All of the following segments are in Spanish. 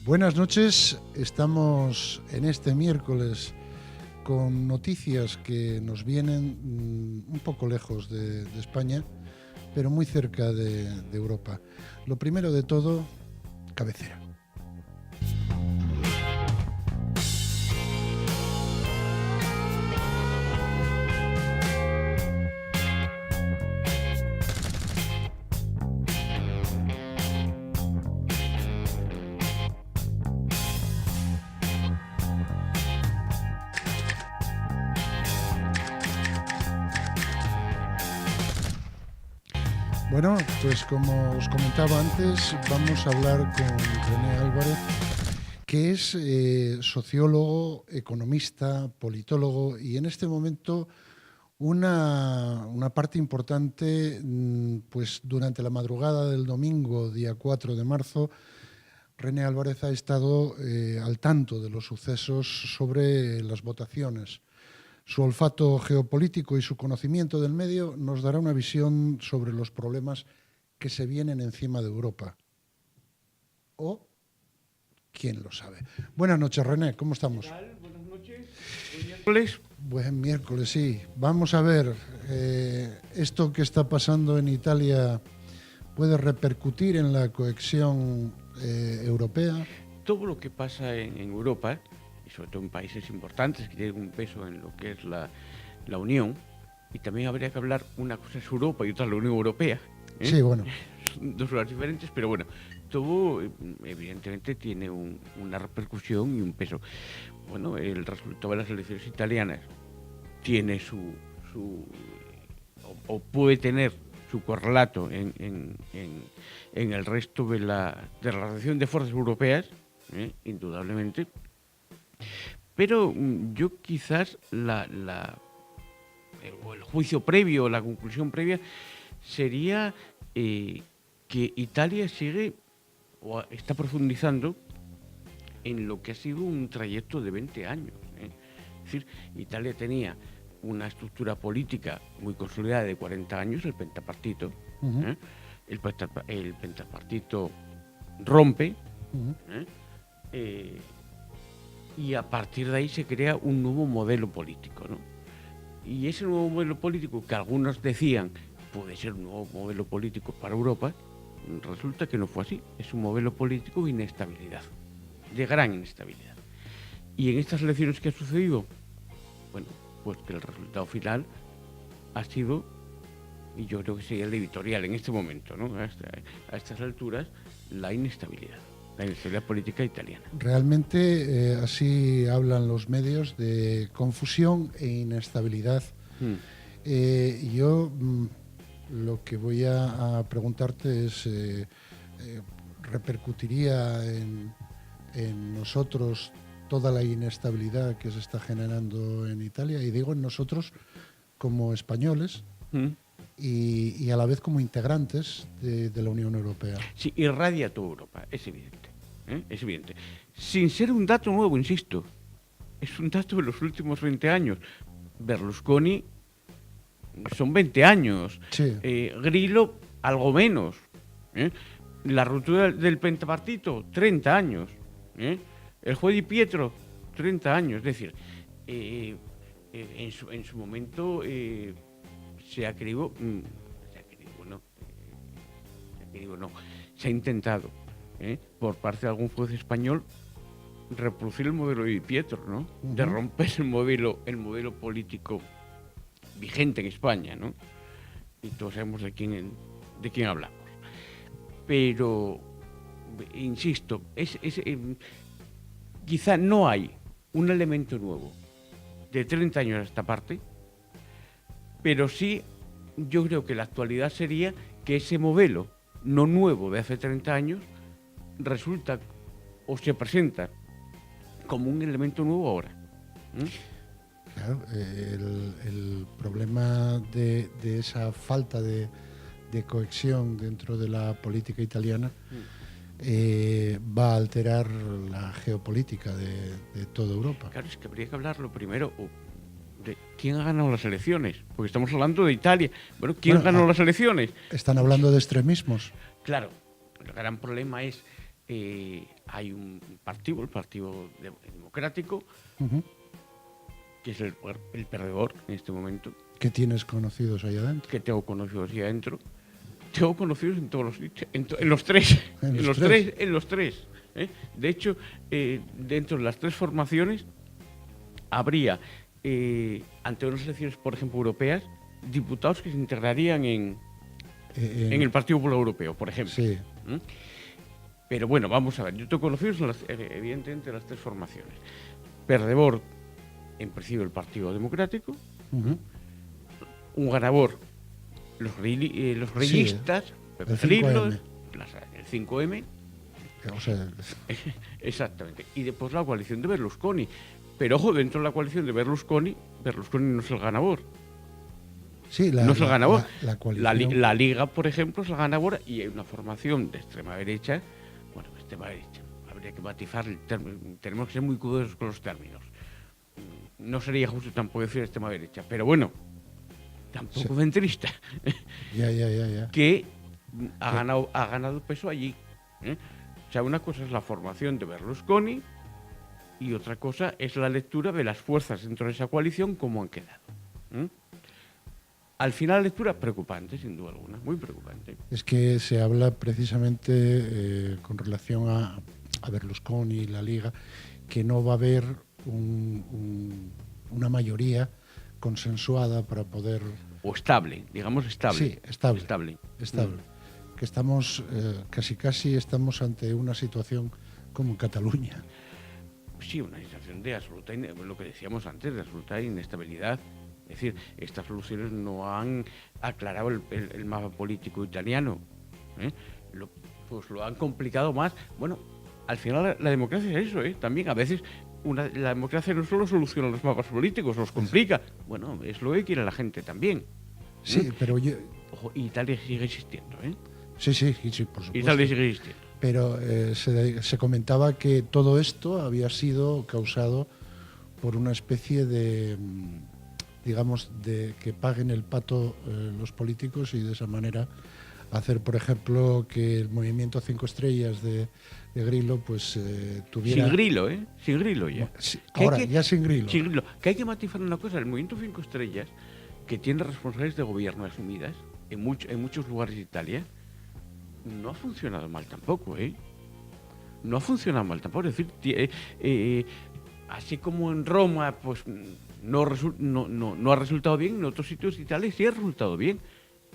Buenas noches, estamos en este miércoles con noticias que nos vienen un poco lejos de España, pero muy cerca de Europa. Lo primero de todo, cabecera. Bueno, pues como os comentaba antes, vamos a hablar con René Álvarez, que es sociólogo, economista, politólogo y en este momento una parte importante, pues durante la madrugada del domingo, día 4 de marzo, René Álvarez ha estado al tanto de los sucesos sobre las votaciones. Su olfato geopolítico y su conocimiento del medio nos dará una visión sobre los problemas que se vienen encima de Europa. O, quién lo sabe. Buenas noches, René, ¿cómo estamos? ¿Qué tal? Buenas noches. Buen miércoles. Buen miércoles, sí. Vamos a ver, esto que está pasando en Italia puede repercutir en la cohesión europea. Todo lo que pasa en Europa, y sobre todo en países importantes que tienen un peso en lo que es la Unión, y también habría que hablar, una cosa es Europa y otra la Unión Europea. Sí, bueno. Son dos lugares diferentes, pero bueno, todo evidentemente tiene una repercusión y un peso. Bueno, el resultado de las elecciones italianas tiene o puede tener su correlato en el resto de la relación de fuerzas europeas, indudablemente. Pero yo quizás el juicio previo, la conclusión previa, sería que Italia sigue o está profundizando en lo que ha sido un trayecto de 20 años. Es decir, Italia tenía una estructura política muy consolidada de 40 años, el pentapartito. Uh-huh. El pentapartito rompe. Uh-huh. Y a partir de ahí se crea un nuevo modelo político, ¿no? Y ese nuevo modelo político, que algunos decían puede ser un nuevo modelo político para Europa, resulta que no fue así. Es un modelo político de inestabilidad, de gran inestabilidad. Y en estas elecciones que ha sucedido, bueno, pues que el resultado final ha sido, y yo creo que sería el editorial en este momento, ¿no? A estas alturas, la inestabilidad política italiana. Realmente así hablan los medios de confusión e inestabilidad. Yo lo que voy a preguntarte es, ¿repercutiría en nosotros toda la inestabilidad que se está generando en Italia? Y digo en nosotros como españoles y a la vez como integrantes de la Unión Europea. Sí, irradia toda Europa, es evidente. Es evidente. Sin ser un dato nuevo, insisto, es un dato de los últimos 20 años. Berlusconi son 20 años. Sí. Grillo, algo menos. La ruptura del pentapartito, 30 años. El juez Di Pietro, 30 años. Es decir, en su momento se ha intentado por parte de algún juez español reproducir el modelo de Di Pietro, ¿no? Uh-huh. De romper el modelo político vigente en España, ¿no? Y todos sabemos de quién hablamos. Pero, insisto, quizá no hay un elemento nuevo de 30 años a esta parte, pero sí yo creo que la actualidad sería que ese modelo no nuevo de hace 30 años resulta o se presenta como un elemento nuevo ahora. Claro, el problema de esa falta de cohesión dentro de la política italiana va a alterar la geopolítica de toda Europa. Claro, es que habría que hablarlo primero de quién ha ganado las elecciones, porque estamos hablando de Italia. Bueno, ¿quién ganó las elecciones? Están hablando de extremismos. Claro, el gran problema es hay un partido, el Partido Democrático, Ujú. que es el perdedor en este momento, ¿Qué tienes conocidos ahí adentro? que tengo conocidos ahí adentro. Tengo conocidos en todos los sitios, en los tres, En los tres. en los tres. ¿Eh? De hecho, dentro de las tres formaciones habría, ante unas elecciones, por ejemplo, europeas, diputados que se integrarían en el Partido Popular Europeo, por ejemplo. Sí. ¿Mm? Pero bueno, vamos a ver. Yo tengo conocidos, evidentemente, las tres formaciones. Perdedor, en principio, el Partido Democrático. Ujú. Un ganador, los reyistas, Pepe el Grillo, 5M. el 5M. O sea, Exactamente. Y después la coalición de Berlusconi. Pero ojo, dentro de la coalición de Berlusconi no es el ganador. sí, No es el ganador. la coalición. La Liga, por ejemplo, es la ganadora y hay una formación de extrema derecha. Bueno, extrema derecha. Habría que matizar el término. Tenemos que ser muy cuidadosos con los términos. No sería justo tampoco decir extrema derecha. Pero bueno, tampoco Sí. centrista. Ya. Que ha ganado peso allí. ¿Eh? O sea, una cosa es la formación de Berlusconi y otra cosa es la lectura de las fuerzas dentro de esa coalición, cómo han quedado. ¿Eh? Al final, la lectura preocupante, sin duda alguna, muy preocupante. Es que se habla precisamente con relación a Berlusconi y la Liga, que no va a haber una mayoría consensuada para poder... O estable, digamos estable. Sí, estable. Estable. Que estamos, casi estamos ante una situación como en Cataluña. Sí, una situación de absoluta, lo que decíamos antes, de absoluta inestabilidad. Es decir, estas soluciones no han aclarado el mapa político italiano. ¿Eh? Pues lo han complicado más. Bueno, al final la democracia es eso, ¿eh? También a veces la democracia no solo soluciona los mapas políticos, los complica. Bueno, es lo que quiere la gente también. Sí, pero yo... Ojo, Italia sigue existiendo, ¿eh? Sí, por supuesto. Italia sigue existiendo. Pero se comentaba que todo esto había sido causado por una especie de, digamos, de que paguen el pato los políticos y de esa manera hacer, por ejemplo, que el movimiento 5 estrellas de Grillo pues tuviera... Sin Grillo, ¿eh? Sin Grillo ya. Sí, ahora, ya sin Grillo. Sin Grillo. Que hay que matizar una cosa, el movimiento 5 estrellas, que tiene responsabilidades de gobierno asumidas en muchos lugares de Italia, no ha funcionado mal tampoco, ¿eh? No ha funcionado mal tampoco. Es decir, así como en Roma, pues no ha resultado bien, en otros sitios de Italia sí ha resultado bien.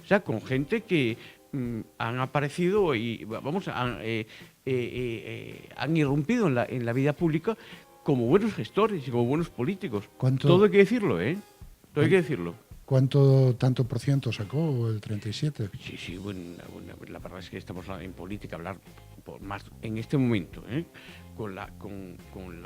O sea, con gente que han aparecido y, vamos, han irrumpido en la vida pública como buenos gestores y como buenos políticos. Todo hay que decirlo, ¿eh? Todo hay que decirlo. Tanto por ciento sacó el 37? Sí, bueno, la verdad es que estamos en política hablar más en este momento, ¿eh? con la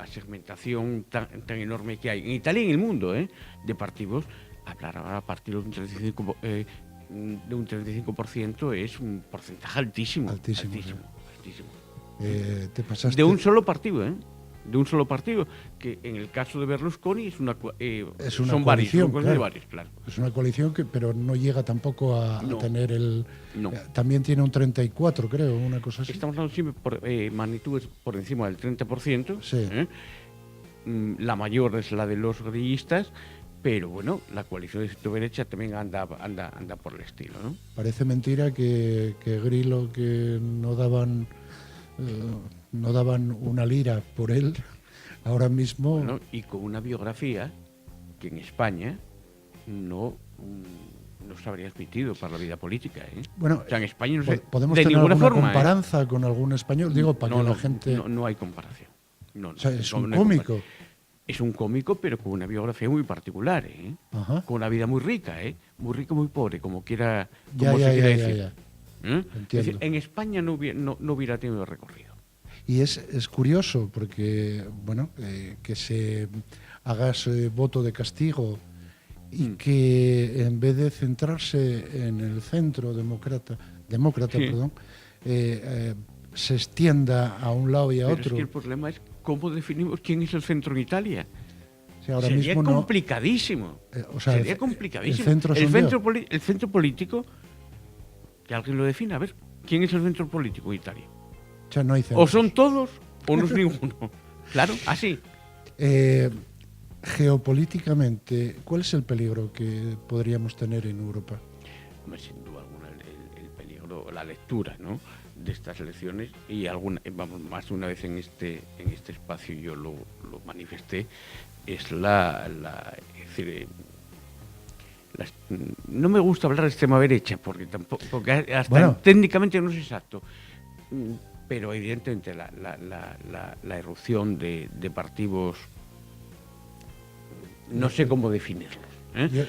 segmentación tan enorme que hay en Italia y en el mundo, de partidos, hablar ahora a partir de un 35% es un porcentaje altísimo. Altísimo. Te pasaste... De un solo partido, de un solo partido, que en el caso de Berlusconi son coalición, varios, claro. Es una coalición pero no llega tampoco a tener el... No. También tiene un 34, creo, una cosa así. Estamos hablando siempre por magnitudes por encima del 30%. Sí. La mayor es la de los grillistas, pero bueno, la coalición de centro-derecha también anda por el estilo, ¿no? Parece mentira que Grillo, que no daban una lira por él, ahora mismo... Bueno, y con una biografía que en España no se habría admitido para la vida política, ¿eh? Bueno, o sea, en España no sé, podemos de tener ninguna alguna forma, comparanza con algún español, digo, para que la gente... No hay comparación. O sea, es un cómico. Es un cómico, pero con una biografía muy particular, ¿eh? Ajá. Con una vida muy rica, ¿eh? Muy rico, muy pobre, como se quiera Ya. decir. Entiendo. Es decir, en España no hubiera tenido recorrido. Y es curioso porque, bueno, que se haga ese voto de castigo y que en vez de centrarse en el centro demócrata, Sí. perdón, se extienda a un lado y a Pero otro. es que el problema es cómo definimos quién es el centro en Italia. O sea, ahora Sería mismo complicadísimo. Sería complicadísimo. El centro político, que alguien lo defina. A ver, ¿quién es el centro político de Italia? O sea, no hay centros. O son todos o no es ninguno. Claro, así. Geopolíticamente, ¿cuál es el peligro que podríamos tener en Europa? Hombre, sin duda alguna, el peligro, la lectura, ¿no?, de estas elecciones, y vamos, más de una vez en este espacio yo lo manifesté, es es decir, no me gusta hablar de extrema derecha porque hasta técnicamente no es exacto, pero evidentemente la erupción de partidos, no sé cómo definirlos, ¿eh?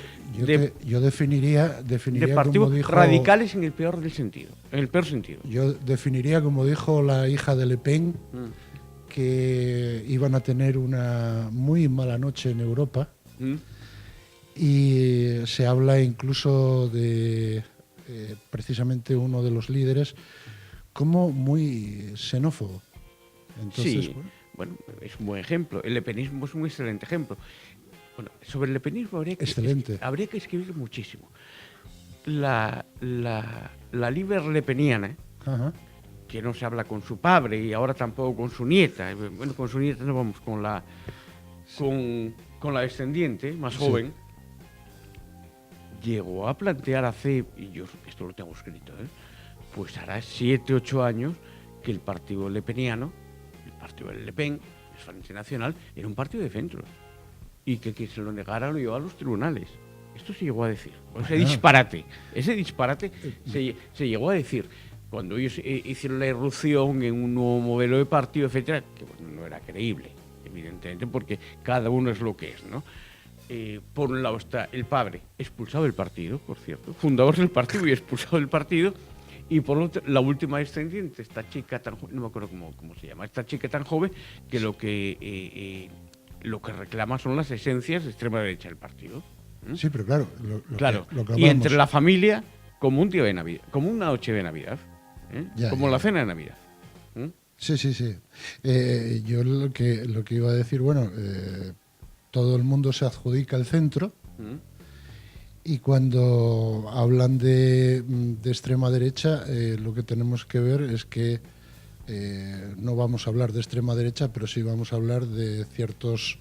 Yo definiría de partidos como dijo, radicales en el peor sentido. Yo definiría, como dijo la hija de Le Pen, que iban a tener una muy mala noche en Europa. Y se habla incluso de precisamente uno de los líderes como muy xenófobo. Entonces, sí, bueno, es un buen ejemplo. El lepenismo es un excelente ejemplo. Bueno, sobre el lepenismo habría que escribir muchísimo. La líder lepeniana, que no se habla con su padre y ahora tampoco con su nieta. Bueno, con su nieta no vamos, con la descendiente más joven, llegó a plantear y yo esto lo tengo escrito, pues hará 7, 8 años que el partido lepeniano, el partido del Le Pen, el Frente Nacional, era un partido de centro. Y que se lo negara lo llevó a los tribunales. Esto se llegó a decir. Ese disparate se llegó a decir. Cuando ellos hicieron la irrupción en un nuevo modelo de partido, etcétera, que bueno, no era creíble, evidentemente, porque cada uno es lo que es, ¿no? Por un lado está el padre, expulsado del partido, por cierto, fundador del partido y expulsado del partido, y por otro, la última descendiente, esta chica tan joven, no me acuerdo cómo se llama, esta chica tan joven, que lo que reclama son las esencias de extrema derecha del partido. Sí, pero claro, y entre la familia, como un día de Navidad, como una noche de Navidad, la cena de Navidad. Sí. Yo lo que iba a decir, bueno, todo el mundo se adjudica el centro, y cuando hablan de extrema derecha, lo que tenemos que ver es que no vamos a hablar de extrema derecha, pero sí vamos a hablar de ciertos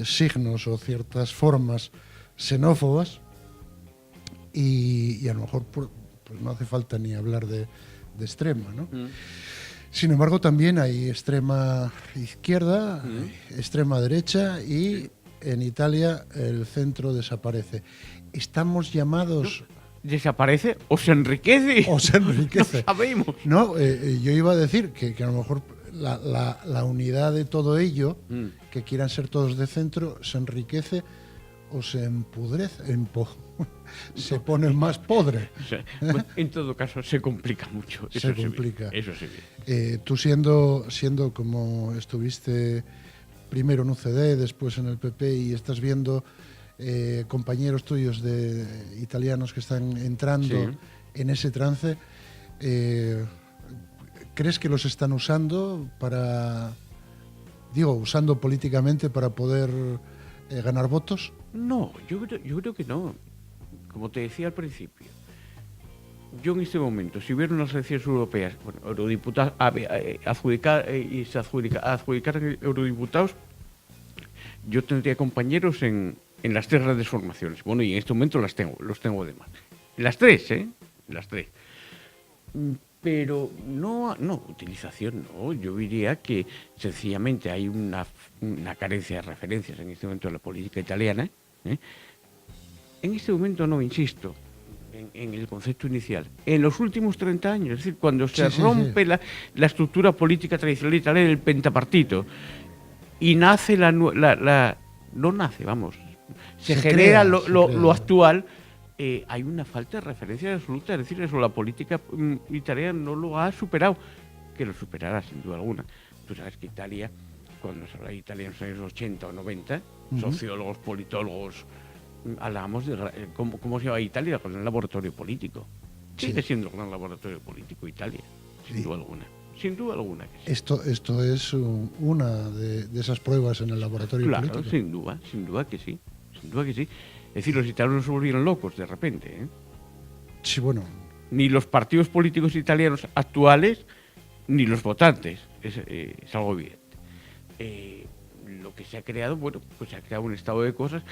signos o ciertas formas xenófobas, y a lo mejor pues no hace falta ni hablar de extrema, ¿no? Sin embargo, también hay extrema izquierda, extrema derecha, y en Italia el centro desaparece. Estamos llamados... ¿Desaparece o se enriquece? O se enriquece. No sabemos. No, yo iba a decir que a lo mejor la unidad de todo ello, que quieran ser todos de centro, se enriquece o se empudrece, se pone más podre. Bueno, en todo caso, se complica mucho. Se complica. Eso se ve. Tú siendo como estuviste primero en UCD, después en el PP, y estás viendo compañeros tuyos italianos que están entrando en ese trance, ¿crees que los están usando usando políticamente para poder ganar votos? No, yo creo que no. Como te decía al principio, yo en este momento, si hubiera unas elecciones europeas, bueno, eurodiputados, adjudicar eurodiputados, yo tendría compañeros en las 3 grandes formaciones. Bueno, y en este momento los tengo de más. Las 3, Las 3. Pero no, utilización no. Yo diría que sencillamente hay una carencia de referencias en este momento en la política italiana. En este momento no, insisto, en el concepto inicial. En los últimos 30 años, es decir, cuando se rompe la estructura política tradicional italiana del pentapartito y nace se genera lo actual, hay una falta de referencia absoluta. Es decir, la política italiana no lo ha superado, que lo superará sin duda alguna. Tú sabes que Italia, cuando se habla de Italia en los años 80 o 90, sociólogos, politólogos, hablábamos de cómo se llama Italia con el laboratorio político. Sigue siendo el gran laboratorio político Italia, sin duda alguna. Sin duda alguna que sí. Esto es una de esas pruebas en el laboratorio político. Claro, sin duda que sí. Sin duda que sí. Es decir, los italianos se volvieron locos de repente. Sí, bueno. Ni los partidos políticos italianos actuales, ni los votantes. Es es algo evidente. Lo que se ha creado, bueno, pues se ha creado un estado de cosas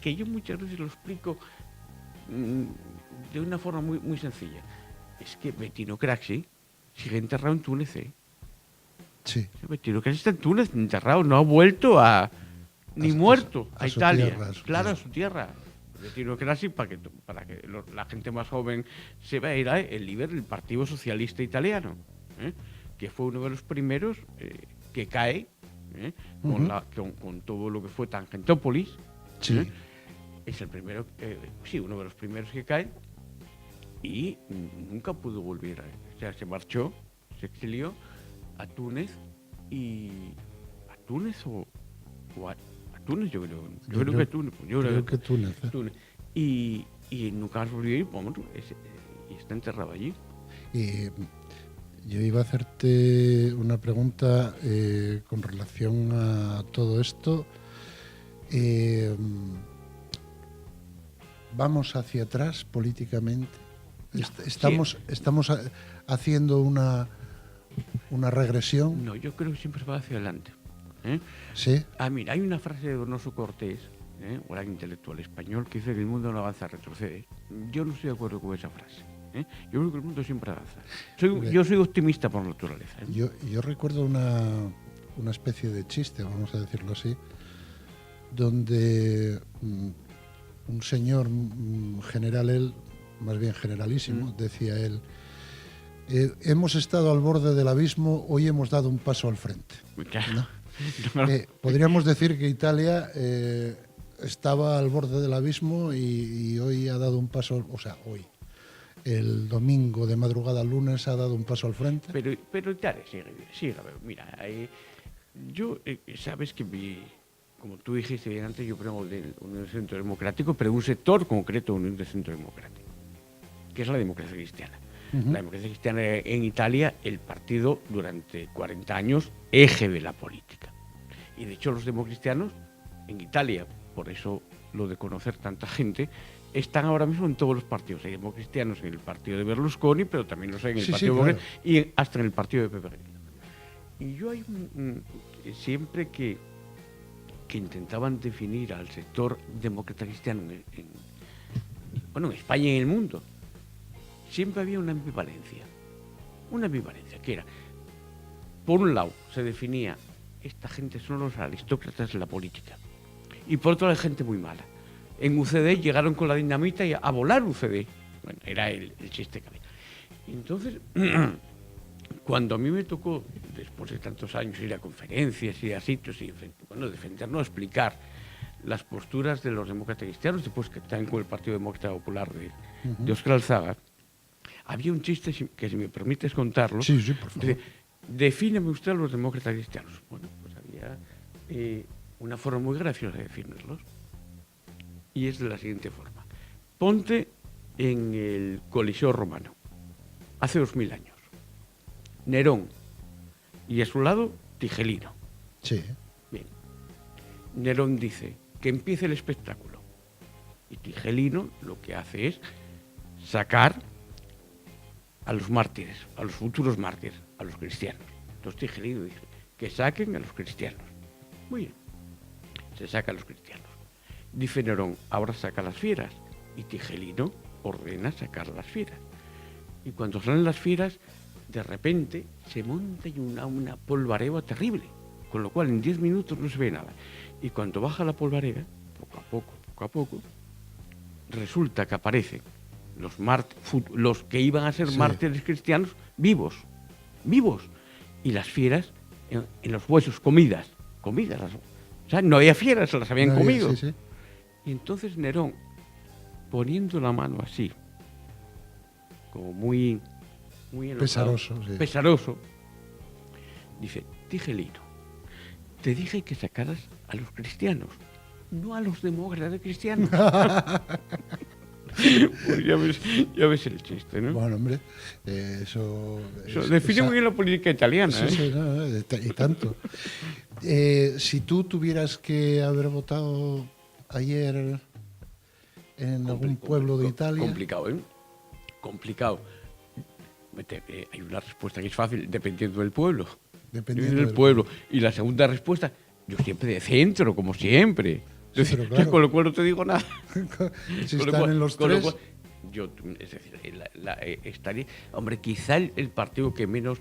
que yo muchas veces lo explico de una forma muy, muy sencilla. Es que Bettino Craxi sigue enterrado en Túnez, ¿eh? Sí. Bettino Craxi está en Túnez enterrado, no ha vuelto ni muerto a su Italia. tierra, a su Claro, a tierra. su tierra. Bettino Craxi, para que la gente más joven se vea, era el líder del Partido Socialista Italiano, ¿eh? Que fue uno de los primeros que cae, ¿eh? Con todo lo que fue Tangentópolis. Sí. ¿eh? Es el primero, sí, uno de los primeros que cae y nunca pudo volver. O sea, se marchó, se exilió a Túnez y... ¿A Túnez o a Túnez? Yo creo que Túnez. Creo que Túnez. Túnez. Y nunca más volvió y, bueno, y está enterrado allí. Y yo iba a hacerte una pregunta con relación a todo esto. ¿Vamos hacia atrás políticamente? ¿Estamos haciendo una regresión? No, yo creo que siempre se va hacia adelante. ¿eh? Sí. Mira, hay una frase de Donoso Cortés, un gran intelectual español, que dice que el mundo no avanza, retrocede. Yo no estoy de acuerdo con esa frase. Yo creo que el mundo siempre avanza. Yo soy optimista por naturaleza. Yo recuerdo una especie de chiste, vamos a decirlo así, donde un señor general, él, más bien generalísimo, decía él, hemos estado al borde del abismo, hoy hemos dado un paso al frente. ¿No? Podríamos decir que Italia estaba al borde del abismo y hoy ha dado un paso, o sea, hoy, el domingo de madrugada al lunes ha dado un paso al frente. Pero Italia sigue. Mira, yo, sabes que como tú dijiste bien antes, yo vengo del Unión de Centro Democrático, pero de un sector concreto de Unión de Centro Democrático, que es la democracia cristiana. La democracia cristiana en Italia, el partido durante 40 años, eje de la política. Y de hecho los democristianos en Italia, por eso lo de conocer tanta gente, están ahora mismo en todos los partidos. Hay democristianos en el partido de Berlusconi, pero también los hay en el partido de claro. y hasta en el partido de Pepe Grillo. Y yo siempre que intentaban definir al sector demócrata cristiano en España y en el mundo, siempre había una ambivalencia, que era, por un lado, se definía, esta gente son los aristócratas de la política, y por otro lado, hay gente muy mala. En UCD llegaron con la dinamita y a volar UCD. Bueno, era el chiste que había. Entonces, cuando a mí me tocó, después de tantos años, ir a conferencias, ir a sitios y defendernos, explicar las posturas de los demócratas cristianos, después que están con el Partido Demócrata Popular de Óscar Alzaga, había un chiste, que si me permites contarlo. Sí, por favor. Defíneme usted a los demócratas cristianos. Bueno, pues había una forma muy graciosa de definirlos. Y es de la siguiente forma. Ponte en el Coliseo romano, hace 2000 años. Nerón, y a su lado, Tigelino. Sí. Bien. Nerón dice que empiece el espectáculo. Y Tigelino lo que hace es sacar a los mártires, a los futuros mártires, a los cristianos. Entonces Tigelino dice que saquen a los cristianos. Muy bien. Se saca a los cristianos. Dice Nerón, ahora saca las fieras. Y Tigelino ordena sacar las fieras. Y cuando salen las fieras, de repente se monta una polvareda terrible. Con lo cual en 10 minutos no se ve nada. Y cuando baja la polvareda, poco a poco, resulta que aparecen los que iban a ser mártires cristianos vivos. Y las fieras en los huesos, comidas. O sea, no había fieras, se las habían comido. Sí. Y entonces Nerón, poniendo la mano así, como muy enojado, pesaroso, dice, Tigelino, te dije que sacaras a los cristianos, no a los demócratas cristianos. Pues ya ves el chiste, ¿no? Bueno, hombre, eso define muy bien la política italiana. Sí, y tanto. Si tú tuvieras que haber votado ayer en algún pueblo de Italia... Complicado, ¿eh? Complicado. Hay una respuesta que es fácil, dependiendo del pueblo. Dependiendo del del pueblo. Y la segunda respuesta, yo siempre de centro, como siempre. Sí, pero claro. Con lo cual no te digo nada. Si Con lo están cual- en los con lo tres, cual, yo, es decir, estaría, hombre, quizá el partido que menos,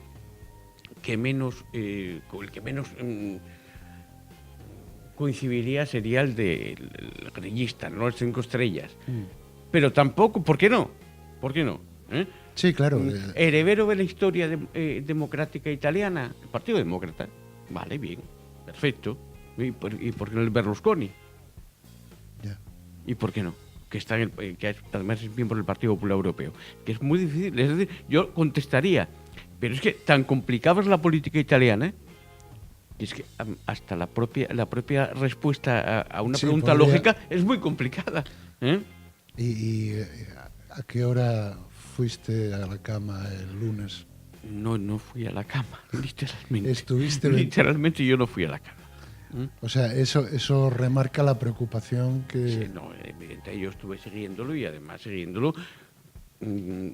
con el que menos coincidiría sería el grillista, no el 5 estrellas. Pero tampoco, ¿por qué no? ¿Por qué no? ¿Eh? sí, claro. Heredero de la historia democrática italiana, el Partido Demócrata. Vale, bien, perfecto. ¿Y por qué no el Berlusconi? Ya. ¿Y por qué no? Que está además es miembro del Partido Popular Europeo. Que es muy difícil. Es decir, yo contestaría, pero es que tan complicada es la política italiana, y es que hasta la propia respuesta a una Sí, pregunta podría- lógica es muy complicada. ¿Eh? ¿Y a qué hora fuiste a la cama el lunes? No fui a la cama, literalmente. Estuviste Literalmente yo no fui a la cama. O sea, eso remarca la preocupación que... Sí, no, evidentemente yo estuve siguiéndolo y además siguiéndolo, es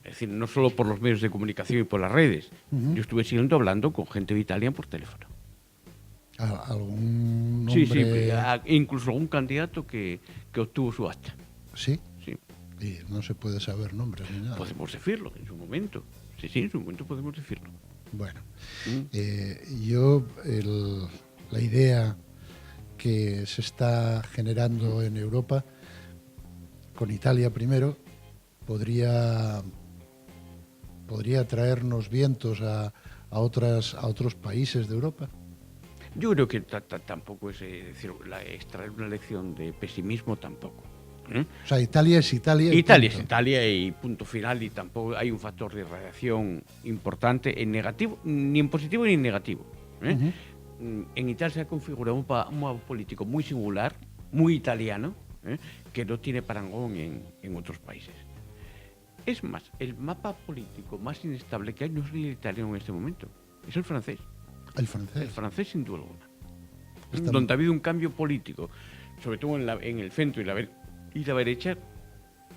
decir, no solo por los medios de comunicación y por las redes. Yo estuve siguiendo hablando con gente de Italia por teléfono. ¿Algún Sí, nombre? incluso algún candidato que obtuvo su acta. Sí, Sí, y no se puede saber nombres ni nada. podemos decirlo en su momento. Sí, en su momento podemos decirlo. Bueno, Mm. yo la idea que se está generando en Europa, con Italia primero, podría traernos vientos a otros países de Europa. Yo creo que tampoco es decir, extraer una lección de pesimismo tampoco. ¿Eh? O sea, Italia es Italia. y Italia es punto. Italia y punto final, y tampoco hay un factor de radiación importante en negativo, ni en positivo ni en negativo. ¿Eh? En Italia se ha configurado un mapa político muy singular, muy italiano, que no tiene parangón en otros países. Es más, el mapa político más inestable que hay no es el italiano en este momento, es el francés. El francés. El francés, sin duda alguna. Está- Donde ha habido un cambio político, sobre todo en el centro y la derecha,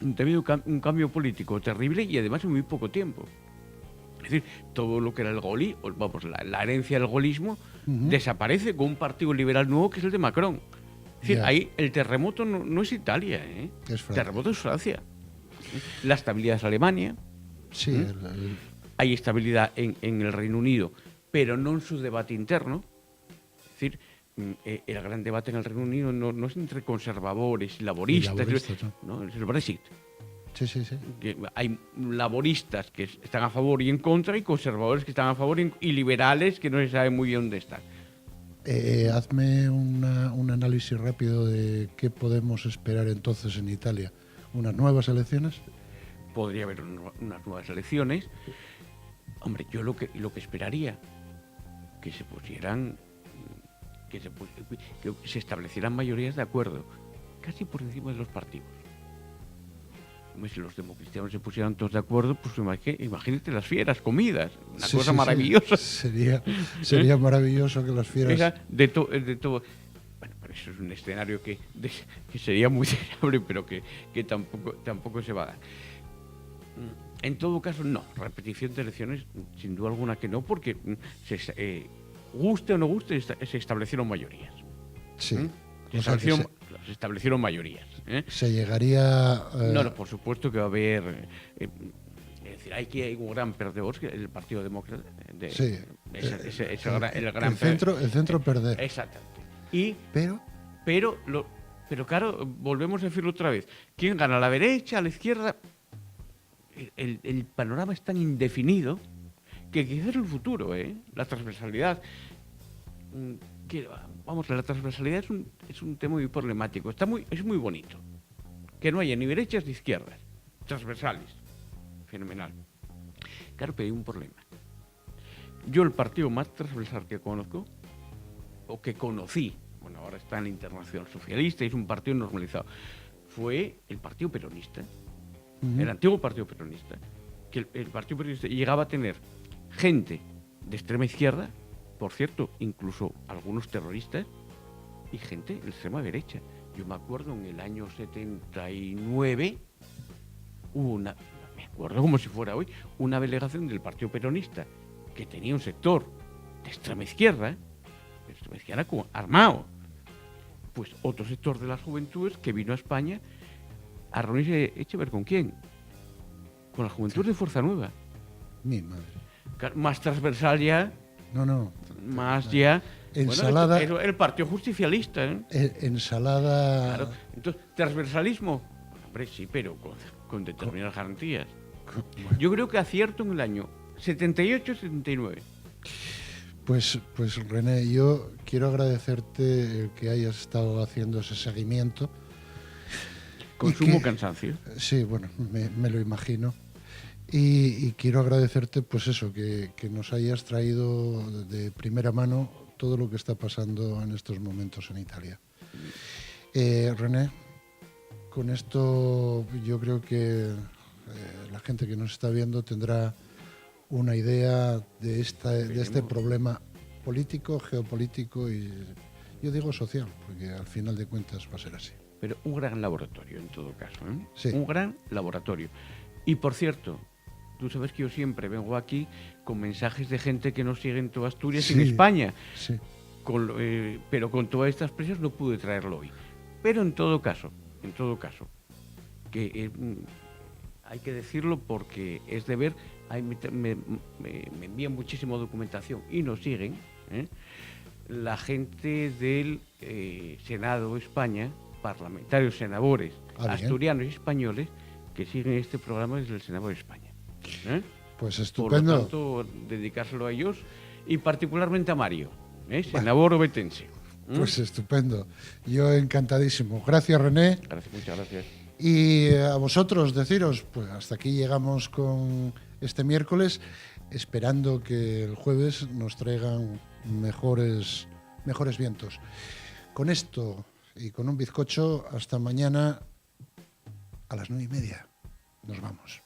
donde ha habido un cambio político terrible y además en muy poco tiempo. Es decir, todo lo que era el la herencia del gaullismo desaparece con un partido liberal nuevo que es el de Macron. Es decir, Ya. ahí el terremoto no es Italia, ¿eh? Es Francia. El terremoto es Francia. La estabilidad es Alemania. Sí, Hay estabilidad en el Reino Unido, pero no en su debate interno. Es decir, el gran debate en el Reino Unido no es entre conservadores y laboristas, laboristas, no, es el Brexit. sí, sí, sí. Que hay laboristas que están a favor y en contra, y conservadores que están a favor y liberales que no se sabe muy bien dónde están. Hazme un análisis rápido de qué podemos esperar entonces en Italia. ¿Unas nuevas elecciones? Podría haber unas nuevas elecciones. Hombre, yo lo que esperaría, que se pusieran, que se establecieran mayorías de acuerdo, casi por encima de los partidos. Hombre, si los democristianos se pusieran todos de acuerdo, pues imagínate las fieras comidas, una Sí, cosa sí, maravillosa. sí. Sería maravilloso que las fieras... Esa de todo. Bueno, pero eso es un escenario que sería muy deseable, pero que tampoco se va a dar. En todo caso, no. Repetición de elecciones, sin duda alguna que no, porque guste o no guste, se establecieron mayorías. Sí. Se O sea que establecieron mayorías. se llegaría... No, por supuesto que va a haber... es decir, hay un gran perdedor, que es el Partido Demócrata. Sí. El centro perder. Exactamente. Pero... Pero claro, volvemos a decirlo otra vez. ¿Quién gana? ¿A la derecha, a la izquierda? El panorama es tan indefinido que quizás es el futuro, la transversalidad. La transversalidad es un tema muy problemático. Es muy bonito. Que no haya ni derechas ni izquierdas. Transversales. Fenomenal. Claro, pero hay un problema. Yo el partido más transversal que conozco, o que conocí, bueno, ahora está en la Internacional Socialista y es un partido normalizado, fue el Partido Peronista. El antiguo Partido Peronista, que el Partido Peronista llegaba a tener gente de extrema izquierda, por cierto, incluso algunos terroristas, y gente de extrema derecha. Yo me acuerdo en el año 79, me acuerdo como si fuera hoy, una delegación del Partido Peronista que tenía un sector de extrema izquierda, armado. Pues otro sector de las juventudes que vino a España a reunirse, eche ver con quién, con la juventud de Fuerza Nueva. Mi madre. Más transversal ya, No. más ya. Ensalada. Bueno, el Partido Justicialista, ¿eh? Ensalada. Claro. Entonces, transversalismo, hombre, sí, pero con determinadas garantías. Bueno, Yo creo que acierto en el año 78-79. pues René, yo quiero agradecerte el que hayas estado haciendo ese seguimiento. Con Y sumo que- cansancio. Sí, bueno, me lo imagino. Y quiero agradecerte, pues eso, que nos hayas traído de primera mano todo lo que está pasando en estos momentos en Italia. René, con esto yo creo que la gente que nos está viendo tendrá una idea de este problema político, geopolítico y yo digo social, porque al final de cuentas va a ser así. Pero un gran laboratorio, en todo caso. ¿Eh? Sí. Un gran laboratorio. Y por cierto, tú sabes que yo siempre vengo aquí con mensajes de gente que nos sigue en toda Asturias y en Sí. España. Sí. Pero con todas estas presas no pude traerlo hoy. Pero en todo caso, que hay que decirlo porque es de ver, me envían muchísima documentación y nos siguen, ¿eh? La gente del Senado de España, parlamentarios, senadores, Bien. asturianos y españoles, que siguen este programa desde el Senado de España. ¿Eh? Pues Por lo estupendo. tanto, dedicárselo a ellos y particularmente a Mario, senador obetense. Pues estupendo. Yo encantadísimo. Gracias, René. Gracias, muchas gracias. Y a vosotros deciros, pues hasta aquí llegamos con este miércoles, esperando que el jueves nos traigan mejores vientos. Con esto y con un bizcocho, hasta mañana a las 9:30. Nos vamos.